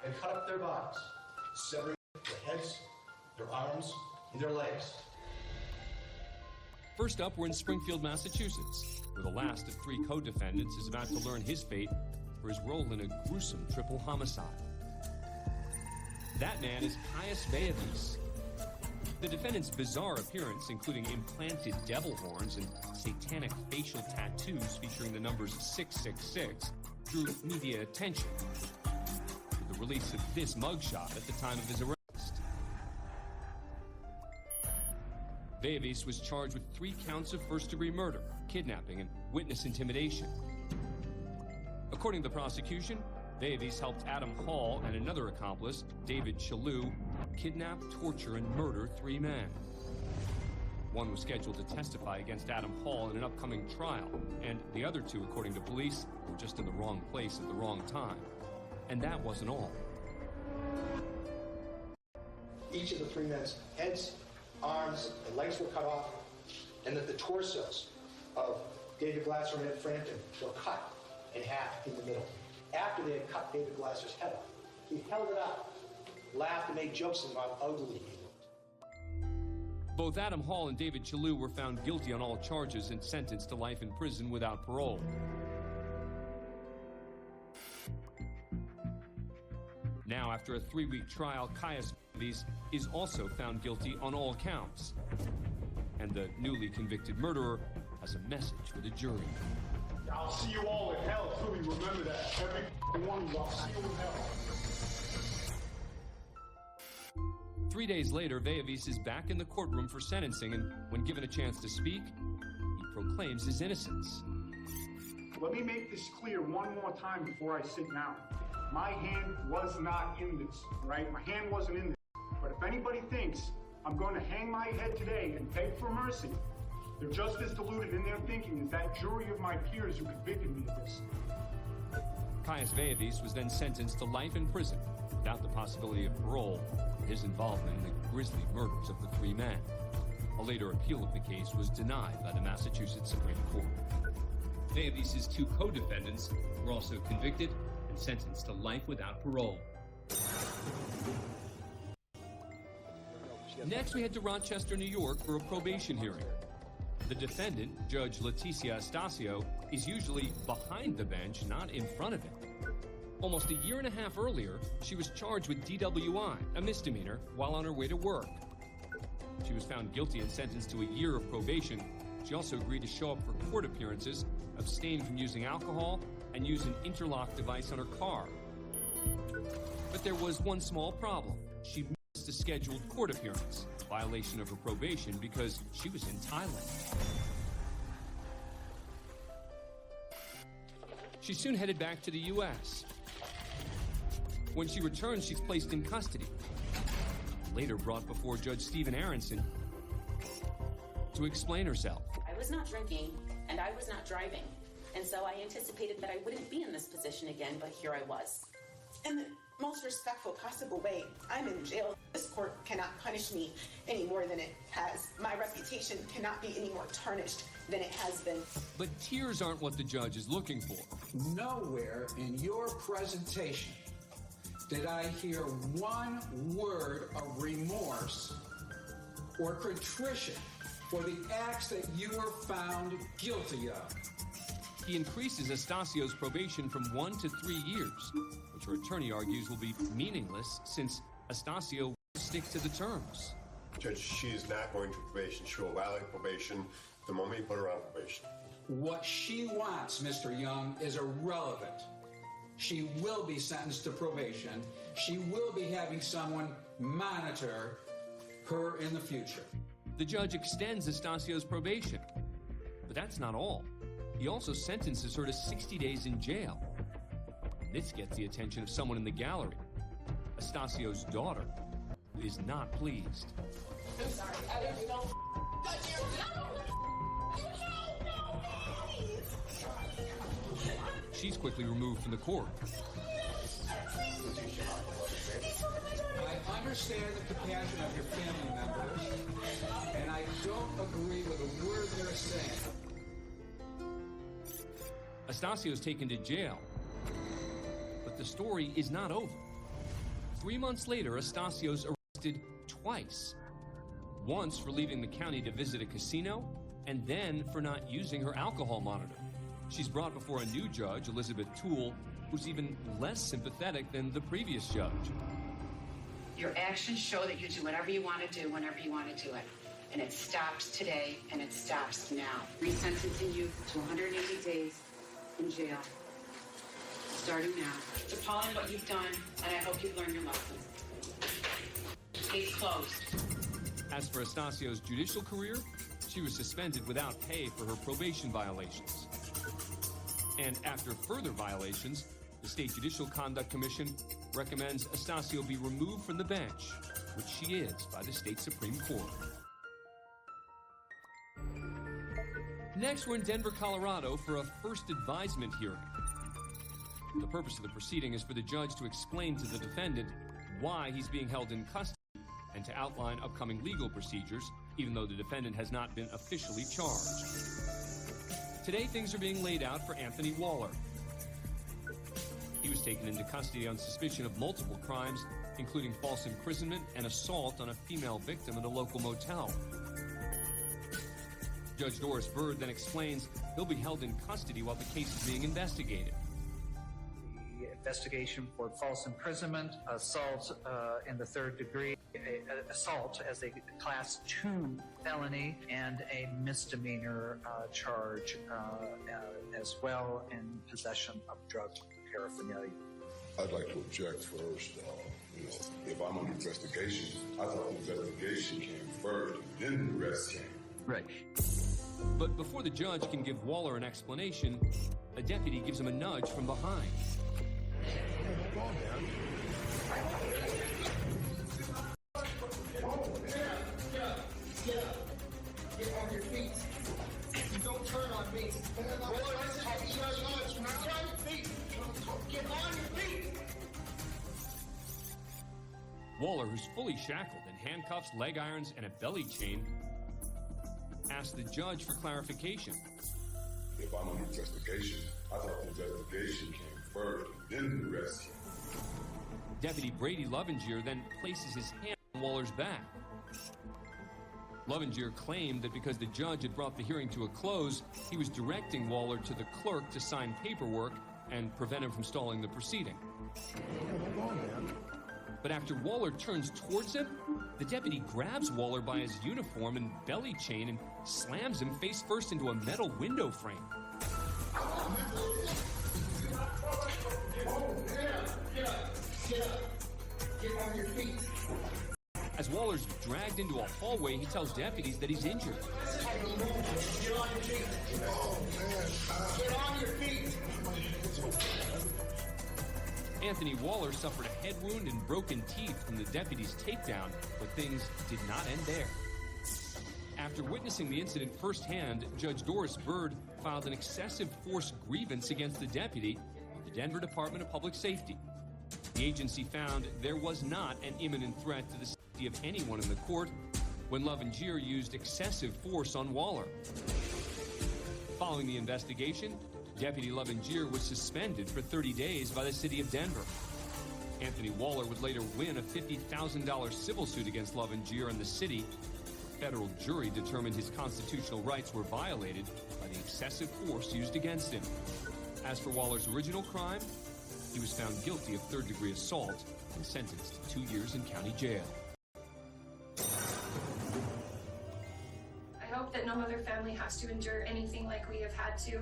and cut up their bodies, severing their heads, their arms, and their legs. First up, we're in Springfield, Massachusetts, where the last of 3 co-defendants is about to learn his fate for his role in a gruesome triple homicide. That man is Caius Veievis. The defendant's bizarre appearance, including implanted devil horns and satanic facial tattoos featuring the numbers 666, drew media attention, with the release of this mugshot at the time of his arrest. Veievis was charged with 3 counts of first-degree murder, kidnapping, and witness intimidation. According to the prosecution, Veievis helped Adam Hall and another accomplice, David Chalou, kidnap, torture, and murder 3 men. One was scheduled to testify against Adam Hall in an upcoming trial, and the other 2, according to police, were just in the wrong place at the wrong time. And that wasn't all. Each of the 3 men's heads, arms, and legs were cut off, and that the torsos of David Glasser and Ed Frampton were cut in half in the middle. After they had cut David Glasser's head off, he held it up, laughed, and made jokes about how ugly he looked. Both Adam Hall and David Chalou were found guilty on all charges and sentenced to life in prison without parole. Now, after a 3-week trial, Caius Veievis is also found guilty on all counts. And the newly convicted murderer has a message for the jury. I'll see you all in hell, Philly. Remember that. Every one of you, I'll see you in hell. 3 days later, Veievis is back in the courtroom for sentencing, and when given a chance to speak, he proclaims his innocence. Let me make this clear one more time before I sit down. My hand was not in this, right? My hand wasn't in this. But if anybody thinks I'm going to hang my head today and beg for mercy, they're just as deluded in their thinking as that jury of my peers who convicted me of this. Caius Veievis was then sentenced to life in prison without the possibility of parole for his involvement in the grisly murders of the 3 men. A later appeal of the case was denied by the Massachusetts Supreme Court. Veievis' 2 co-defendants were also convicted and sentenced to life without parole. Next, we head to Rochester, New York for a probation hearing. The defendant, Judge Leticia Astasio, is usually behind the bench, not in front of it. Almost a year and a half earlier, she was charged with DWI, a misdemeanor, while on her way to work. She was found guilty and sentenced to a year of probation. She also agreed to show up for court appearances, abstain from using alcohol, and use an interlock device on her car. But there was one small problem. She missed a scheduled court appearance, violation of her probation because she was in Thailand. She soon headed back to the U.S. When she returns, she's placed in custody. Later brought before Judge Stephen Aronson to explain herself. I was not drinking, and I was not driving. And so I anticipated that I wouldn't be in this position again, but here I was. In the most respectful possible way, I'm in jail. This court cannot punish me any more than it has. My reputation cannot be any more tarnished than it has been. But tears aren't what the judge is looking for. Nowhere in your presentation did I hear one word of remorse or contrition for the acts that you were found guilty of. He increases Astasio's probation from 1 to 3 years, which her attorney argues will be meaningless since Astasio will stick to the terms. Judge, she is not going to probation. She will violate probation the moment you put her on probation. What she wants, Mr. Young, is irrelevant. She will be sentenced to probation. She will be having someone monitor her in the future. The judge extends Astasio's probation. But that's not all. He also sentences her to 60 days in jail. And this gets the attention of someone in the gallery. Astasio's daughter is not pleased. I'm sorry. I didn't know. Touch your She's quickly removed from the court. I understand the compassion of your family members, and I don't agree with a word they're saying. Astasio is taken to jail. But the story is not over. 3 months later, Astasio's arrested twice. Once for leaving the county to visit a casino, and then for not using her alcohol monitor. She's brought before a new judge, Elizabeth Toole, who's even less sympathetic than the previous judge. Your actions show that you do whatever you want to do whenever you want to do it. And it stops today, and it stops now. Resentencing you to 180 days in jail. Starting now. It's appalling what you've done, and I hope you've learned your lesson. Case closed. As for Astasio's judicial career, she was suspended without pay for her probation violations. And after further violations, the State Judicial Conduct Commission recommends Astasio be removed from the bench, which she is by the state Supreme Court. Next, we're in Denver, Colorado for a first advisement hearing. The purpose of the proceeding is for the judge to explain to the defendant why he's being held in custody and to outline upcoming legal procedures, even though the defendant has not been officially charged. Today, things are being laid out for Anthony Waller. He was taken into custody on suspicion of multiple crimes, including false imprisonment and assault on a female victim at a local motel. Judge Doris Bird then explains he'll be held in custody while the case is being investigated. The investigation for false imprisonment, assault in the third degree, assault as a class 2 felony, and a misdemeanor charge as well in possession of drug paraphernalia. I'd like to object first. If I'm under investigation, I thought the investigation came first, then the rest came. Right. But before the judge can give Waller an explanation, a deputy gives him a nudge from behind. Hold on, man. Get on your feet. Don't turn on me. Get on your feet. Waller, who's fully shackled in handcuffs, leg irons, and a belly chain, asked the judge for clarification. If I'm under investigation, I thought the investigation came first, then the rest came. Deputy Brady Lovinger then places his hand on Waller's back. Lovinger claimed that because the judge had brought the hearing to a close, he was directing Waller to the clerk to sign paperwork and prevent him from stalling the proceeding. Hold on, man. But after Waller turns towards him, the deputy grabs Waller by his uniform and belly chain and slams him face first into a metal window frame. Get on your feet. As Waller's dragged into a hallway, he tells deputies that he's injured. Get on your feet. Get on your feet. Anthony Waller suffered a head wound and broken teeth from the deputy's takedown, but things did not end there. After witnessing the incident firsthand, Judge Doris Bird filed an excessive force grievance against the deputy with the Denver Department of Public Safety. The agency found there was not an imminent threat to the safety of anyone in the court when Lovinger used excessive force on Waller. Following the investigation, Deputy Lovinger was suspended for 30 days by the city of Denver. Anthony Waller would later win a $50,000 civil suit against Lovinger and the city. A federal jury determined his constitutional rights were violated by the excessive force used against him. As for Waller's original crime, he was found guilty of third-degree assault and sentenced to 2 years in county jail. I hope that no other family has to endure anything like we have had to.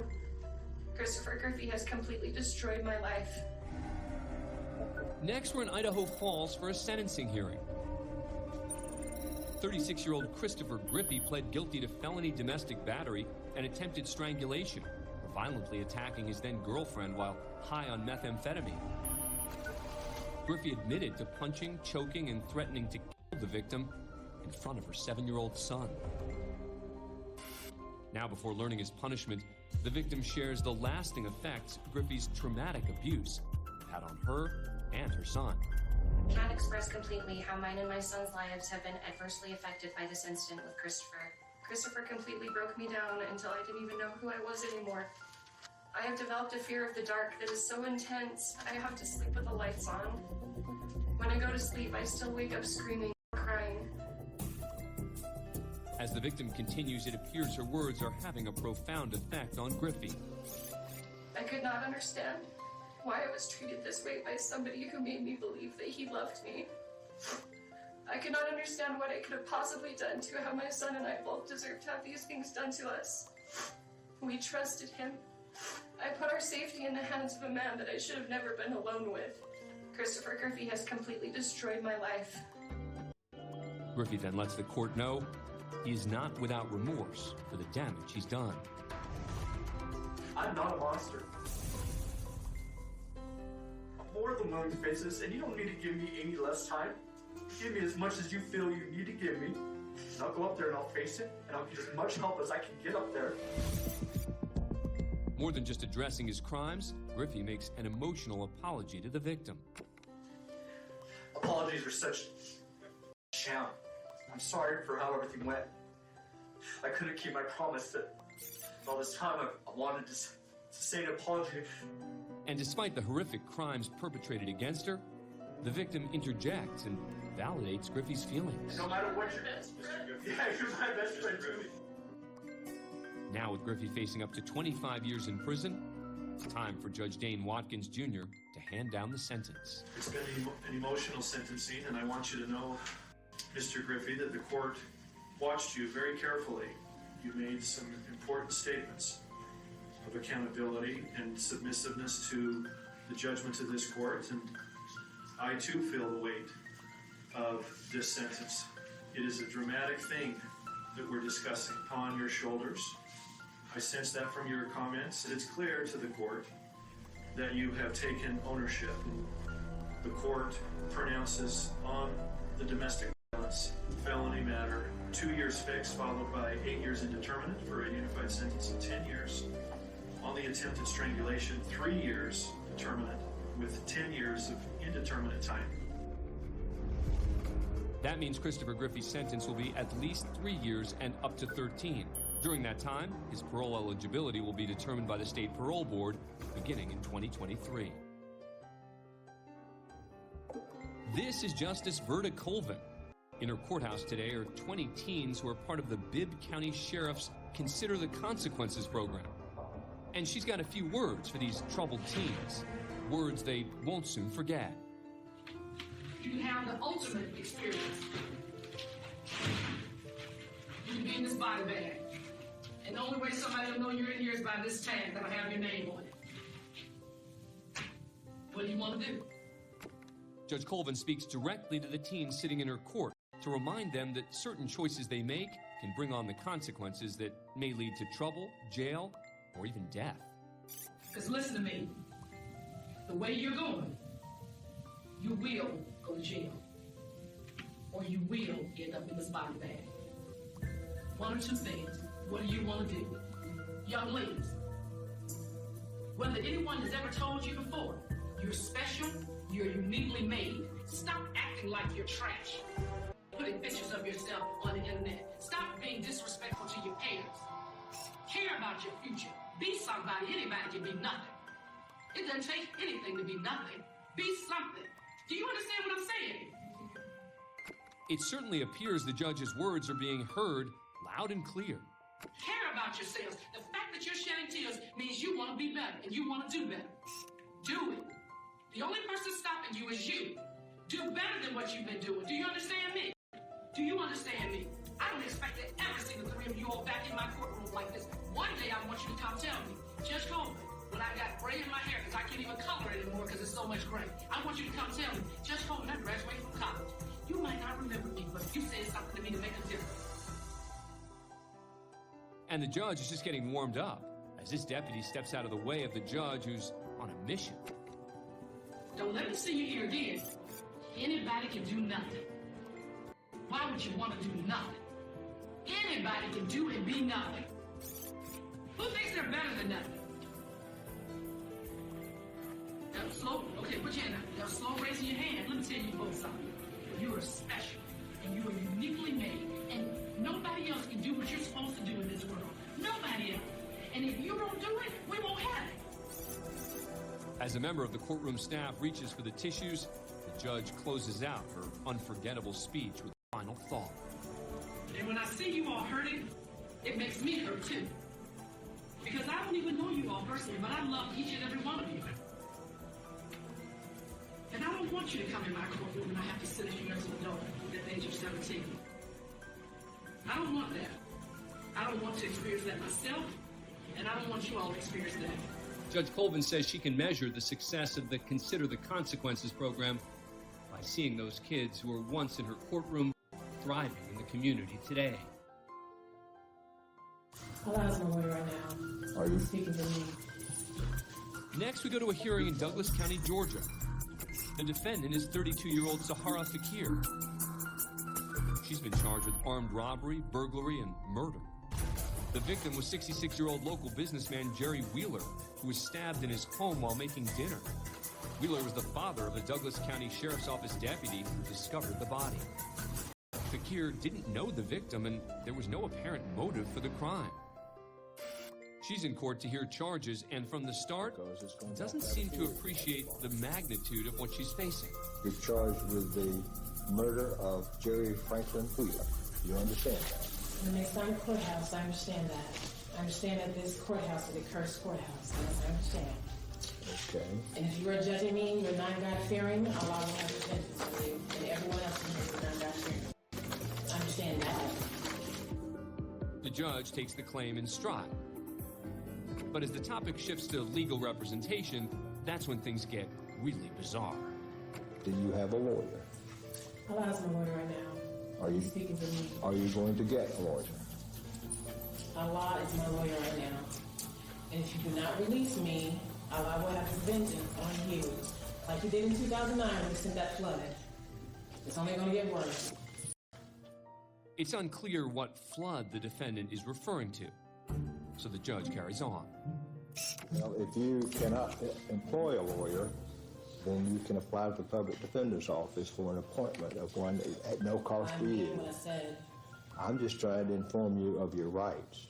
Christopher Griffey has completely destroyed my life. Next, we're in Idaho Falls for a sentencing hearing. 36-year-old Christopher Griffey pled guilty to felony domestic battery and attempted strangulation for violently attacking his then-girlfriend while high on methamphetamine. Griffey admitted to punching, choking, and threatening to kill the victim in front of her 7-year-old son. Now, before learning his punishment, the victim shares the lasting effects Griffey's traumatic abuse had on her and her son. I can't express completely how mine and my son's lives have been adversely affected by this incident with Christopher. Christopher completely broke me down until I didn't even know who I was anymore. I have developed a fear of the dark that is so intense, I have to sleep with the lights on. When I go to sleep, I still wake up screaming, crying. As the victim continues, it appears her words are having a profound effect on Griffey. I could not understand why I was treated this way by somebody who made me believe that he loved me. I could not understand what I could have possibly done to how my son and I both deserve to have these things done to us. We trusted him. I put our safety in the hands of a man that I should have never been alone with. Christopher Griffey has completely destroyed my life. Griffey then lets the court know he is not without remorse for the damage he's done. I'm not a monster. I'm more than willing to face this, and you don't need to give me any less time. Give me as much as you feel you need to give me, and I'll go up there and I'll face it, and I'll get as much help as I can get up there. More than just addressing his crimes, Griffey makes an emotional apology to the victim. Apologies are such a sham. I'm sorry for how everything went. I couldn't keep my promise that all this time I wanted to say an apology. And despite the horrific crimes perpetrated against her, the victim interjects and validates Griffey's feelings. No matter what you're my best friend, Griffey. Now with Griffey facing up to 25 years in prison, it's time for Judge Dane Watkins Jr. to hand down the sentence. It's been an emotional sentencing, and I want you to know, Mr. Griffey, that the court watched you very carefully. You made some important statements of accountability and submissiveness to the judgment of this court, and I too feel the weight of this sentence. It is a dramatic thing that we're discussing upon your shoulders. I sense that from your comments. It's clear to the court that you have taken ownership. The court pronounces on the domestic violence felony matter 2 years fixed, followed by 8 years indeterminate for a unified sentence of 10 years. On the attempted strangulation, 3 years determinate with 10 years of indeterminate time. That means Christopher Griffey's sentence will be at least 3 years and up to 13. During that time, his parole eligibility will be determined by the state parole board beginning in 2023. This is Justice Verda Colvin. In her courthouse today are 20 teens who are part of the Bibb County Sheriff's Consider the Consequences program. And she's got a few words for these troubled teens, words they won't soon forget. You have the ultimate experience. You can be in this body bag. And the only way somebody will know you're in here is by this tag that'll have your name on it. What do you want to do? Judge Colvin speaks directly to the teens sitting in her court to remind them that certain choices they make can bring on the consequences that may lead to trouble, jail, or even death. Because listen to me. The way you're going, you will go to jail. Or you will end up in this body bag. One or two things. What do you want to do? Young ladies, whether anyone has ever told you before, you're special, you're uniquely made. Stop acting like you're trash. Putting pictures of yourself on the internet. Stop being disrespectful to your parents. Care about your future. Be somebody. Anybody can be nothing. It doesn't take anything to be nothing. Be something. Do you understand what I'm saying? It certainly appears the judge's words are being heard loud and clear. Care about yourselves. The fact that you're shedding tears means you want to be better and you want to do better. Do it. The only person stopping you is you. Do better than what you've been doing. Do you understand me? Do you understand me? I don't expect to ever see the three of you all back in my courtroom like this. One day I want you to come tell me, Judge Colvin, when I got gray in my hair because I can't even color it anymore because it's so much gray, I want you to come tell me, Judge Colvin, I graduated from college. You might not remember me, but you said something to me to make a difference. And the judge is just getting warmed up as this deputy steps out of the way of the judge who's on a mission. Don't let me see you here again. Anybody can do nothing. Why would you want to do nothing? Anybody can do and be nothing. Who thinks they're better than nothing? Now, slow. Okay, put your hand out. Now, slow raising your hand. Let me tell you both something. You are special, and you are uniquely made, and nobody else can do what you're supposed to do in this world. Nobody else. And if you don't do it, we won't have it. As a member of the courtroom staff reaches for the tissues, the judge closes out her unforgettable speech with a final thought. And when I see you all hurting, it makes me hurt too. Because I don't even know you all personally, but I love each and every one of you. And I don't want you to come in my courtroom and I have to send you as an adult at the age of 17. I don't want that. I don't want to experience that myself, and I don't want you all to experience that. Judge Colvin says she can measure the success of the Consider the Consequences program by seeing those kids who were once in her courtroom thriving in the community today. I'll ask my lawyer right now. Are you speaking to me? Next, we go to a hearing in Douglas County, Georgia. The defendant is 32-year-old Sahara Fakir. She's been charged with armed robbery, burglary, and murder. The victim was 66-year-old local businessman Jerry Wheeler, who was stabbed in his home while making dinner. Wheeler was the father of the Douglas County Sheriff's Office deputy who discovered the body. Fakir didn't know the victim, and there was no apparent motive for the crime. She's in court to hear charges, and from the start, doesn't seem to appreciate the magnitude of what she's facing. You're charged with the murder of Jerry Franklin Wheeler. You understand that? In the Masonic courthouse, I understand that. I understand that this courthouse is a cursed courthouse. Yes, I understand. Okay. And if you are judging me, you're not God-fearing, Allah will have vengeance on you, and everyone else in here is not God-fearing. I understand that. The judge takes the claim in stride. But as the topic shifts to legal representation, that's when things get really bizarre. Do you have a lawyer? I'll ask my lawyer right now. Are you speaking to me? Are you going to get a lawyer? Allah is my lawyer right now. And if you do not release me, Allah will have his vengeance on you. Like he did in 2009 when he sent that flood. It's only going to get worse. It's unclear what flood the defendant is referring to, so the judge carries on. Well, if you cannot employ a lawyer, then you can apply to the public defender's office for an appointment of one at no cost to you. What I said. I'm just trying to inform you of your rights.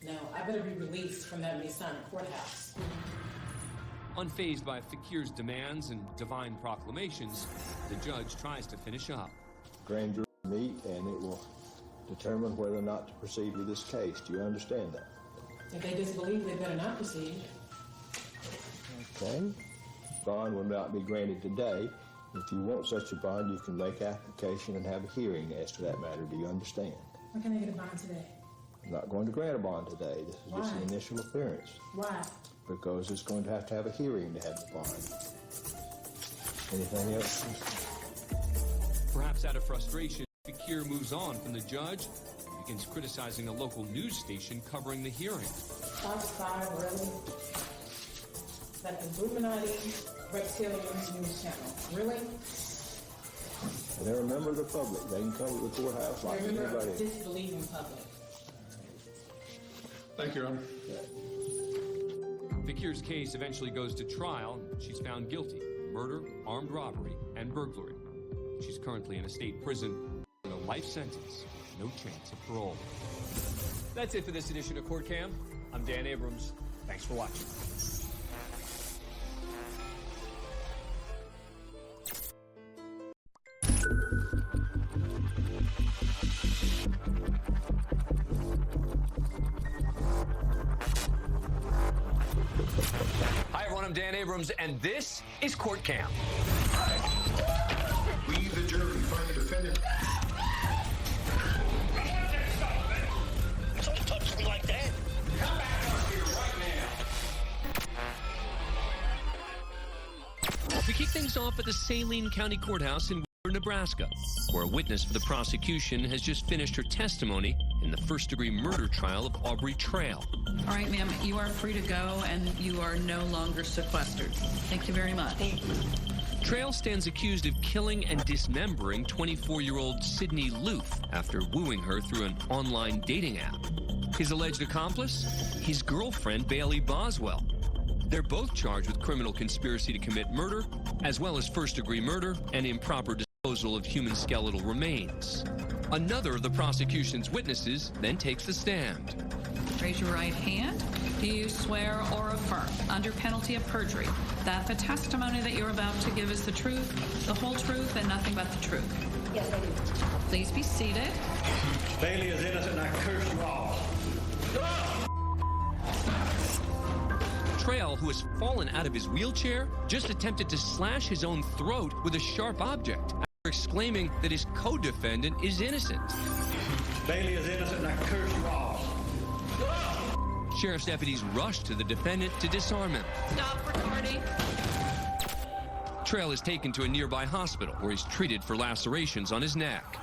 No, I better be released from that Masonic courthouse. Unfazed by Fakir's demands and divine proclamations, the judge tries to finish up. Grand jury meet, and it will determine whether or not to proceed with this case. Do you understand that? If they disbelieve, they better not proceed. Okay. Bond will not be granted today. If you want such a bond, you can make application and have a hearing as to that matter. Do you understand? Why can't I get a bond today? I'm not going to grant a bond today. This is just an initial appearance. Why? Because it's going to have a hearing to have the bond. Anything else? Perhaps out of frustration, Fakir moves on from the judge and begins criticizing a local news station covering the hearing. Fox 5, really? Like the Illuminati Reptilians News Channel. Really? They're a member of the public. They can come to the courthouse like They're a member anybody. of disbelieving public. Thank you, Your Honor. Fakir's case eventually goes to trial. She's found guilty of murder, armed robbery, and burglary. She's currently in a state prison with a life sentence, no chance of parole. That's it for this edition of Court Cam. I'm Dan Abrams. Thanks for watching. Hi, everyone. I'm Dan Abrams, and this is Court Cam. We, the jury, find the defendant. Don't touch me like that. Come back up here right now. We kick things off at the Saline County Courthouse in Nebraska, where a witness for the prosecution has just finished her testimony in the first-degree murder trial of Aubrey Trail. All right, ma'am, you are free to go, and you are no longer sequestered. Thank you very much. Trail stands accused of killing and dismembering 24-year-old Sydney Loof after wooing her through an online dating app. His alleged accomplice? His girlfriend, Bailey Boswell. They're both charged with criminal conspiracy to commit murder, as well as first-degree murder and improper disposal of human skeletal remains. Another of the prosecution's witnesses then takes the stand. Raise your right hand. Do you swear or affirm, under penalty of perjury, that the testimony that you're about to give is the truth, the whole truth, and nothing but the truth? Yes, I do. Please be seated. Bailey is innocent and I curse you all. Trail, who has fallen out of his wheelchair, just attempted to slash his own throat with a sharp object after exclaiming that his co-defendant is innocent. Bailey is innocent and I curse you all. Sheriff's deputies rushed to the defendant to disarm him. Stop recording. Trail is taken to a nearby hospital where he's treated for lacerations on his neck.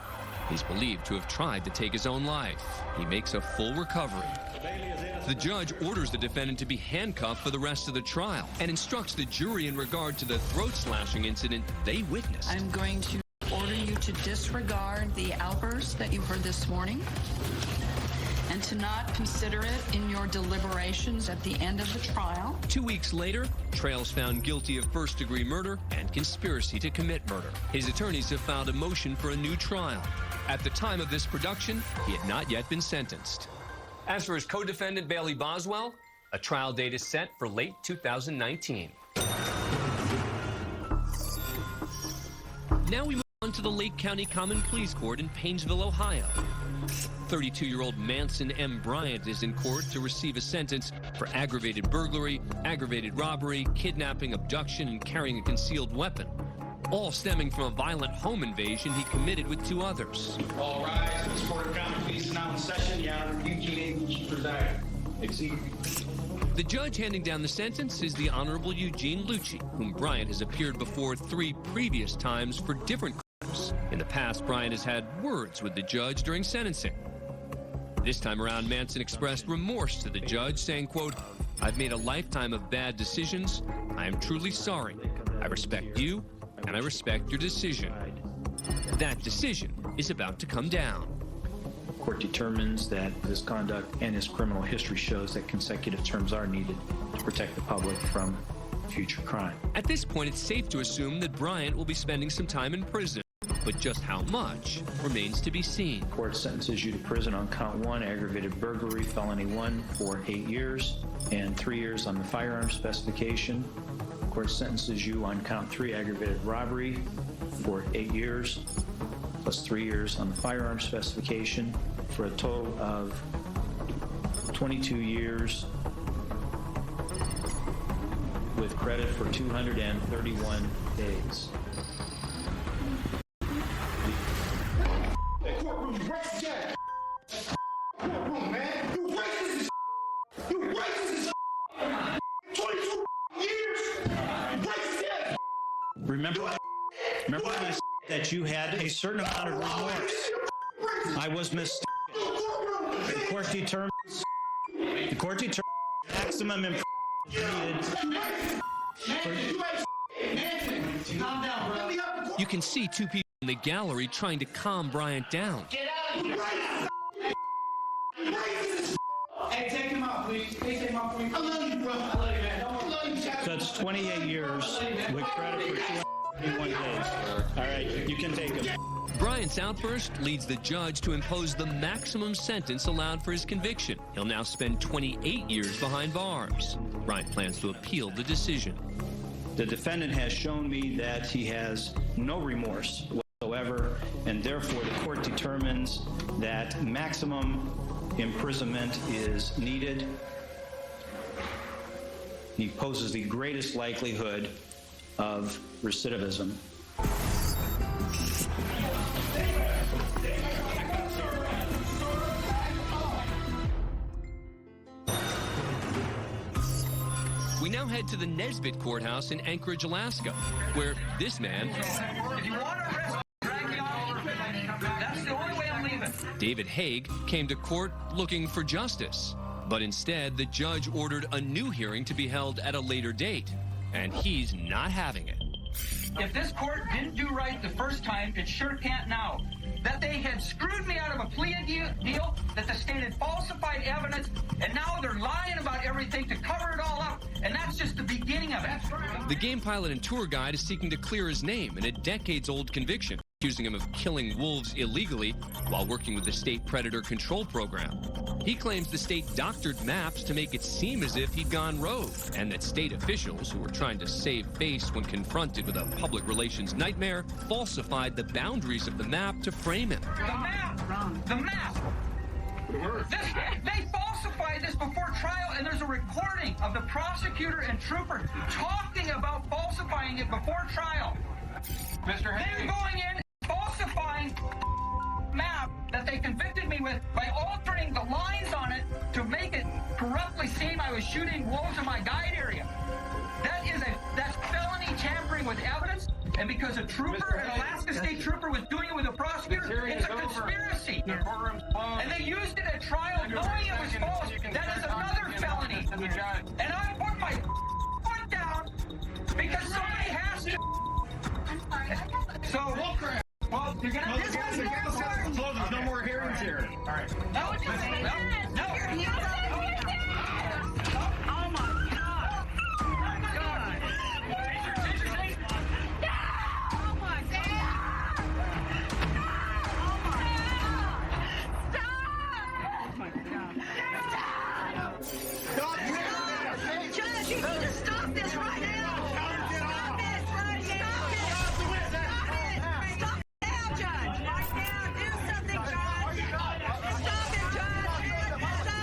He's believed to have tried to take his own life. He makes a full recovery. The judge orders the defendant to be handcuffed for the rest of the trial and instructs the jury in regard to the throat slashing incident they witnessed. I'm going to order you to disregard the outburst that you heard this morning and to not consider it in your deliberations at the end of the trial. 2 weeks later, Trail's found guilty of first-degree murder and conspiracy to commit murder. His attorneys have filed a motion for a new trial. At the time of this production, he had not yet been sentenced. As for his co-defendant, Bailey Boswell, a trial date is set for late 2019. Now we move on to the Lake County Common Pleas Court in Painesville, Ohio. 32-year-old Manson M. Bryant is in court to receive a sentence for aggravated burglary, aggravated robbery, kidnapping, abduction, and carrying a concealed weapon, all stemming from a violent home invasion he committed with 2 others. All rise. This court of common pleas is now in session. The Honorable Eugene Lucci presiding. Exceed. The judge handing down the sentence is the Honorable Eugene Lucci, whom Bryant has appeared before 3 previous times for different crimes. In the past, Bryant has had words with the judge during sentencing. This time around, Manson expressed remorse to the judge, saying, quote, "I've made a lifetime of bad decisions. I am truly sorry. I respect you, and I respect your decision." That decision is about to come down. The court determines that his conduct and his criminal history shows that consecutive terms are needed to protect the public from future crime. At this point, it's safe to assume that Bryant will be spending some time in prison. But just how much remains to be seen. The court sentences you to prison on count 1, aggravated burglary, felony 1, for 8 years, and 3 years on the firearm specification. The court sentences you on count 3, aggravated robbery, for 8 years, plus 3 years on the firearm specification, for a total of 22 years, with credit for 231 days. Courtroom, you racist ass. Courtroom, man. You racist as You racist as 22 years. Racist ass. Remember when I said that you had a certain amount of remorse? I was mistaken. The court determined maximum imprisonment needed. Calm down, bro. You can see 2 people in the gallery trying to calm Bryant down. Get out of here. Hey, take him out, please. Take him out, please. I love you, bro. I love you, man. I love you, So it's 28 years with credit for 231 days. All right, you can take him. Bryant's outburst leads the judge to impose the maximum sentence allowed for his conviction. He'll now spend 28 years behind bars. Bryant plans to appeal the decision. The defendant has shown me that he has no remorse whatsoever, and therefore the court determines that maximum imprisonment is needed. He poses the greatest likelihood of recidivism. We now head to the Nesbitt Courthouse in Anchorage, Alaska, where this man, That's the only way I'm leaving. David Haig, came to court looking for justice. But instead, the judge ordered a new hearing to be held at a later date, and he's not having it. If this court didn't do right the first time, it sure can't now. That they had screwed me out of a plea deal, that the state had falsified evidence, and now they're lying about everything to cover it all up, and that's just the beginning of it. The game pilot and tour guide is seeking to clear his name in a decades-old conviction. accusing him of killing wolves illegally while working with the state predator control program. He claims the state doctored maps to make it seem as if he'd gone rogue, and that state officials, who were trying to save face when confronted with a public relations nightmare, falsified the boundaries of the map to frame him. The map! The map! They falsified this before trial, and there's a recording of the prosecutor and trooper talking about falsifying it before trial. Mr. They're going in, falsifying map that they convicted me with by altering the lines on it to make it corruptly seem I was shooting wolves in my guide area. That's felony tampering with evidence, and because a trooper, an Alaska State trooper, was doing it with a prosecutor, it's a conspiracy. And they used it at trial knowing it was false. That is another felony. And I put my foot down because somebody has to. So, well, you're gonna there's no more hearings here. All right. No. Oh my God. Judge, you need to stop this right now. Stop this right now. Stop it now, Judge. Right now, do something, Judge. Stop it, Judge. Stop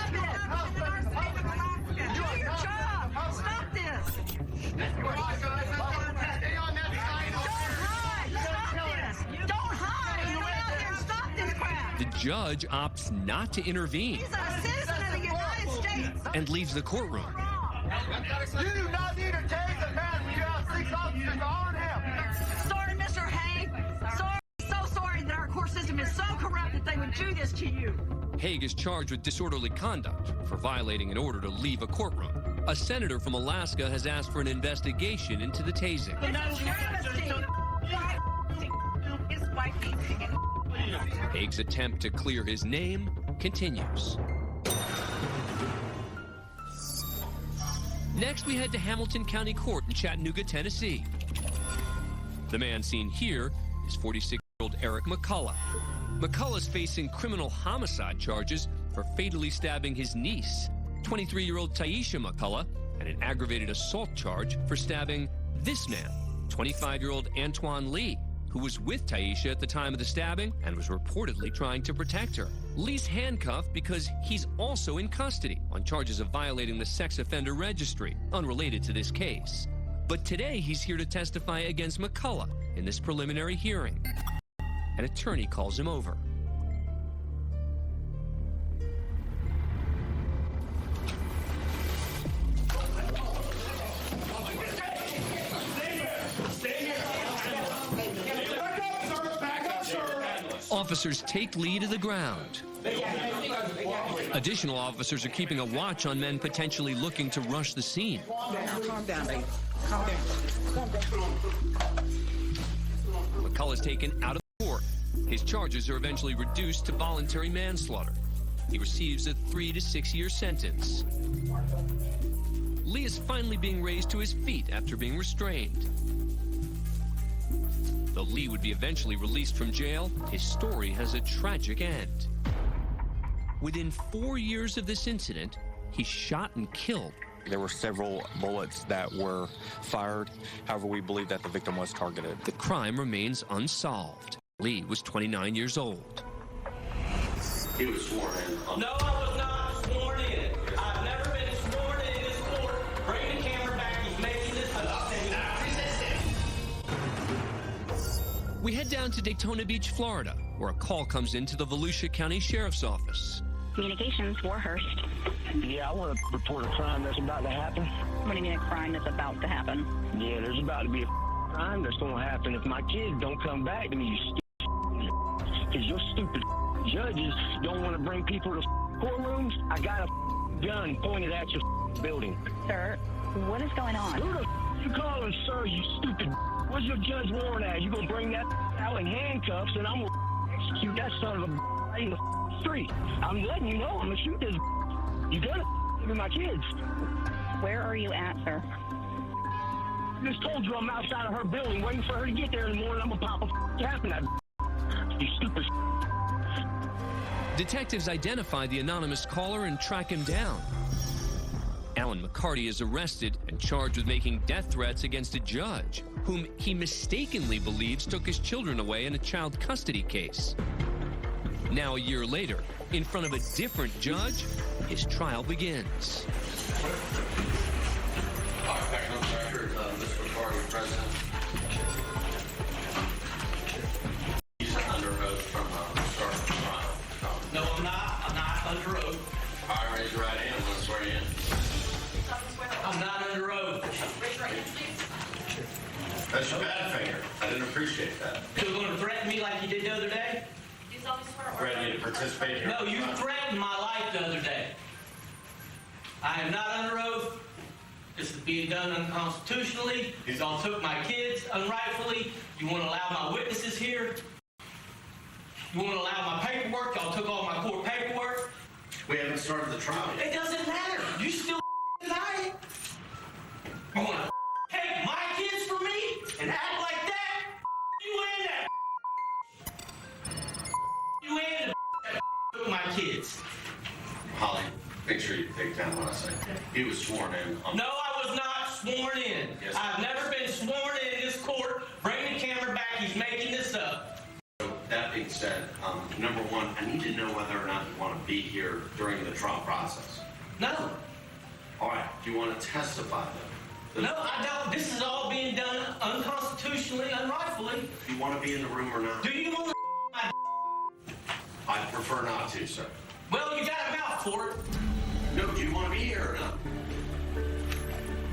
it. Do your job. Stop this. Don't hide. Get out there and stop this crap. The judge opts not to intervene. He's a citizen of the United States. And leaves the courtroom. You do not need to take the man. We have 6 officers on him. Sorry, Mr. Haig. Sorry, so sorry that our court system is so corrupt that they would do this to you. Haig is charged with disorderly conduct for violating an order to leave a courtroom. A senator from Alaska has asked for an investigation into the tasing. Haig's attempt to clear his name continues. Next, we head to Hamilton County Court in Chattanooga, Tennessee. The man seen here is 46-year-old Eric McCullough. McCullough's facing criminal homicide charges for fatally stabbing his niece, 23-year-old Taisha McCullough, and an aggravated assault charge for stabbing this man, 25-year-old Antoine Lee, who was with Taisha at the time of the stabbing and was reportedly trying to protect her. Lee's handcuffed because he's also in custody on charges of violating the sex offender registry, unrelated to this case. But today he's here to testify against McCullough in this preliminary hearing. An attorney calls him over. Officers take Lee to the ground. Additional officers are keeping a watch on men potentially looking to rush the scene. Calm down, baby. Calm down. McCullough is taken out of court. His charges are eventually reduced to voluntary manslaughter. He receives a 3 to 6 year sentence. Lee is finally being raised to his feet after being restrained. Though Lee would be eventually released from jail, his story has a tragic end. Within 4 years of this incident, he's shot and killed. There were several bullets that were fired. However, we believe that the victim was targeted. The crime remains unsolved. Lee was 29 years old. He was sworn in. No, I was not sworn in. I've never been sworn in this court. Bring the camera back. He's making this up. We head down to Daytona Beach, Florida, where a call comes into the Volusia County Sheriff's Office. Communications, Warhurst. Yeah, I want to report a crime that's about to happen. What do you mean a crime that's about to happen? Yeah, there's about to be a crime that's going to happen if my kids don't come back to me, you stupid. Because your stupid judges don't want to bring people to courtrooms. I got a gun pointed at your building. Sir, what is going on? Who the you calling, sir, you stupid? Where's your judge warrant at? You going to bring that out in handcuffs and I'm going to execute that son of a in the street. I'm letting you know I'm going to shoot this. You gonna with my kids. Where are you at, sir? I just told you I'm outside of her building waiting for her to get there in the morning. I'm going to pop a cap in that. you stupid. Detectives identify the anonymous caller and track him down. Alan McCarty is arrested and charged with making death threats against a judge, whom he mistakenly believes took his children away in a child custody case. Now, a year later, in front of a different judge, his trial begins. Technical record, Mr. McCarty, President. He's under oath from the start of the trial. No, I'm not. I'm not under oath. All right, raise your right hand. Let's swear you in. I'm not under oath. That's your bad finger. I didn't appreciate that. You're going to threaten me like you did the other day? Threaten you to participate here. No, you threatened my life the other day. I am not under oath. This is being done unconstitutionally. Y'all took my kids unrightfully. You want to allow my witnesses here? You want to allow my paperwork? Y'all took all my court paperwork. We haven't started the trial yet. It doesn't matter. You still deny it. You want to take my kids from me and act like that? You in that? You in the took my kids. Holly, make sure you take down what I say. He was sworn in. No, I was not sworn in. Yes, I've never been sworn in this court. Bring the camera back. He's making this up. That being said, number one, I need to know whether or not you want to be here during the trial process. No. All right. Do you want to testify then? No, I don't. This is all being done unconstitutionally, unrightfully. Do you want to be in the room or not? Do you want to my I'd prefer not to, sir. Well, you got a mouth for it. No, do you want to be here or not?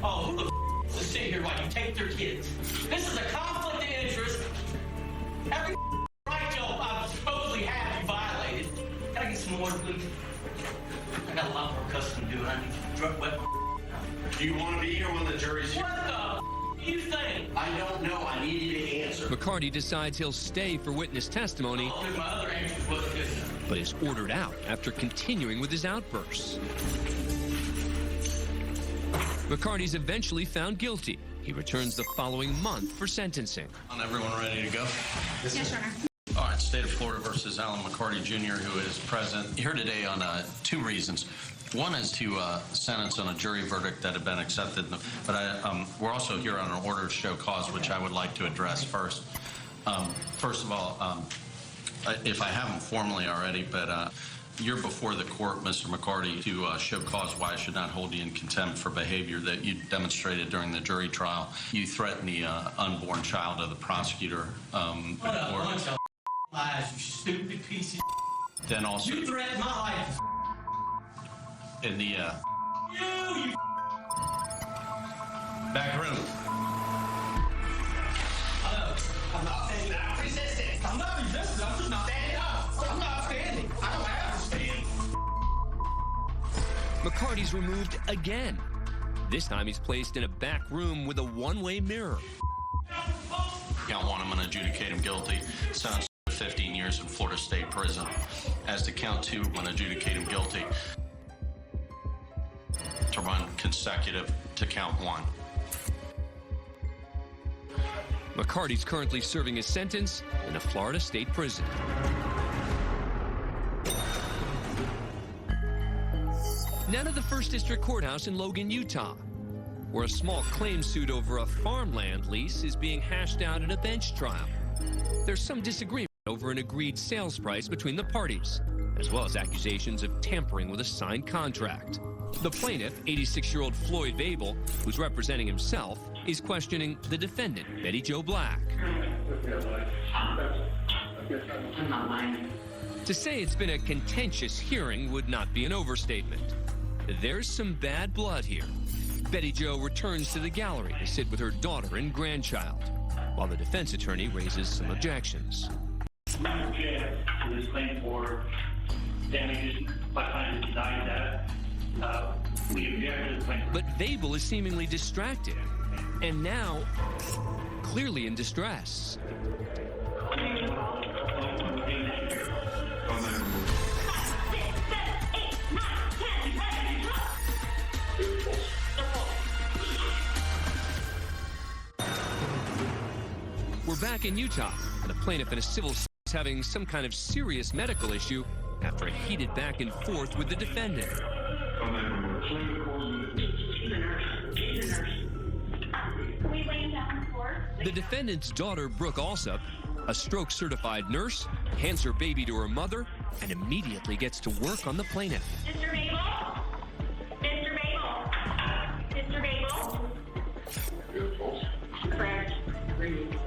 Oh, who the wants to sit here while you take their kids? This is a conflict of interest. Every right y'all I supposedly have you violated. Can I get some more, please? I got a lot more custom to do. I need drug weapon. Do you want to be here when the jury's here? What the you think? I don't know. I need you to answer. McCarty decides he'll stay for witness testimony, Oh, my other answers wasn't good enough. but is ordered out after continuing with his outbursts. McCarty's eventually found guilty. He returns the following month for sentencing. Everyone ready to go? Yes, Your Honor. All right, State of Florida versus Alan McCarty Jr., who is present here today on two reasons. One is to sentence on a jury verdict that had been accepted, but we're also here on an order to show cause, which I would like to address first. First of all, if I haven't formally already, but you're before the court, Mr. McCarty, to show cause why I should not hold you in contempt for behavior that you demonstrated during the jury trial. You threatened the unborn child of the prosecutor. What a bunch of lies, you stupid piece of Then also You threatened my life. in the You back room. I'm not standing up. Resisting. I'm not resisting. I'm just not standing up. I'm not standing. I don't have to stand. McCarty's removed again. This time he's placed in a back room with a one-way mirror. Count one, I'm going to adjudicate him guilty. Sentenced to 15 years in Florida State Prison. As to count two, I'm going to adjudicate him guilty to run consecutive to count one. McCarty's currently serving his sentence in a Florida state prison. Now to the First District Courthouse in Logan, Utah, where a small claim suit over a farmland lease is being hashed out in a bench trial. There's some disagreement over an agreed sales price between the parties, as well as accusations of tampering with a signed contract. The plaintiff, 86-year-old Floyd Babel, who's representing himself, is questioning the defendant, Betty Jo Black. To say it's been a contentious hearing would not be an overstatement. There's some bad blood here. Betty Jo returns to the gallery to sit with her daughter and grandchild, while the defense attorney raises some objections. We object to this claim for damages by trying to deny that. We object to the claim. But Babel is seemingly distracted, and now clearly in distress. We're back in Utah, and a plaintiff in a civil Brooks having some kind of serious medical issue after a heated back and forth with the defendant. The defendant's daughter, Brooke Alsop, a stroke-certified nurse, hands her baby to her mother and immediately gets to work on the plaintiff. Mr. Babel? Mr. Babel? Mr. Babel? Correct.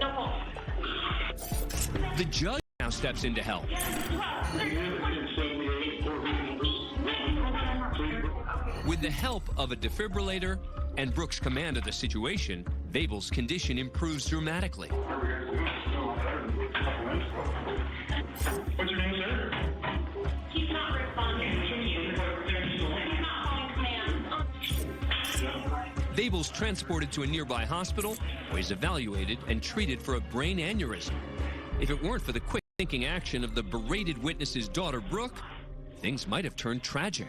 No pulse. The judge now steps in to help. With the help of a defibrillator and Brooks' command of the situation, Babel's condition improves dramatically. What's your name, sir? He's not responding. He's not calling command. Babel's transported to a nearby hospital where he's evaluated and treated for a brain aneurysm. If it weren't for the quick thinking action of the berated witness's daughter, Brooke, things might have turned tragic.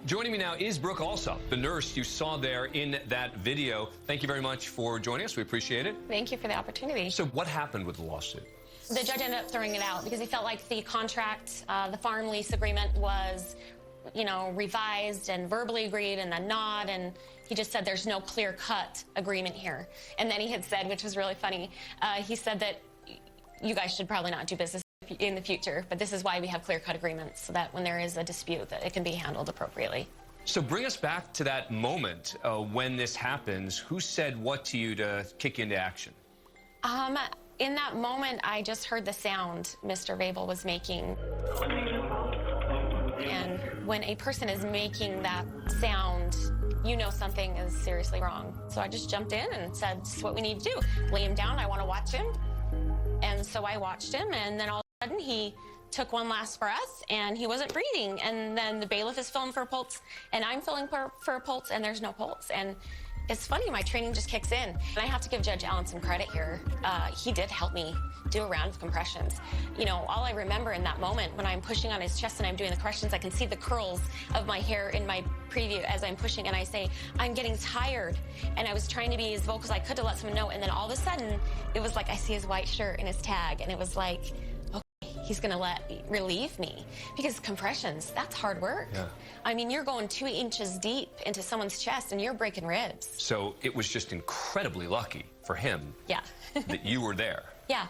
Joining me now is Brooke Alsop, the nurse you saw there in that video. Thank you very much for joining us. We appreciate it. Thank you for the opportunity. So what happened with the lawsuit? The judge ended up throwing it out because he felt like the contract, the farm lease agreement was, revised and verbally agreed and then not. And he just said there's no clear-cut agreement here. And then he had said, which was really funny, he said that you guys should probably not do business in the future, but this is why we have clear-cut agreements, so that when there is a dispute, that it can be handled appropriately. So bring us back to that moment when this happens. Who said what to you to kick into action? In that moment, I just heard the sound Mr. Babel was making. And when a person is making that sound, you know something is seriously wrong. So I just jumped in and said, this is what we need to do. Lay him down, I want to watch him. And so I watched him, and then all of a sudden he took one last breath, and he wasn't breathing. And then the bailiff is feeling for a pulse, and I'm feeling for a pulse, and there's no pulse. And it's funny, my training just kicks in. And I have to give Judge Allen some credit here. He did help me do a round of compressions. All I remember in that moment when I'm pushing on his chest and I'm doing the compressions, I can see the curls of my hair in my preview as I'm pushing, and I say, I'm getting tired. And I was trying to be as vocal as I could to let someone know, and then all of a sudden, it was like I see his white shirt and his tag, and it was like, he's going to relieve me, because compressions, that's hard work. Yeah. I mean, you're going 2 inches deep into someone's chest and you're breaking ribs. So it was just incredibly lucky for him Yeah. that you were there. Yeah.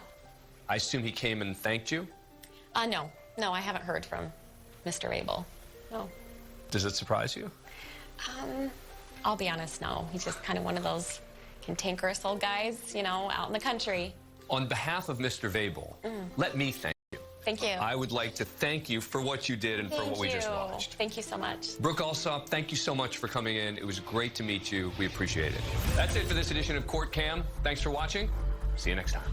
I assume he came and thanked you? No, I haven't heard from Mr. Babel. No. Does it surprise you? I'll be honest, no. He's just kind of one of those cantankerous old guys, out in the country. On behalf of Mr. Babel, let me thank you. Thank you. I would like to thank you for what you did and for what we just watched. Thank you so much. Brooke Alsop, thank you so much for coming in. It was great to meet you. We appreciate it. That's it for this edition of Court Cam. Thanks for watching. See you next time.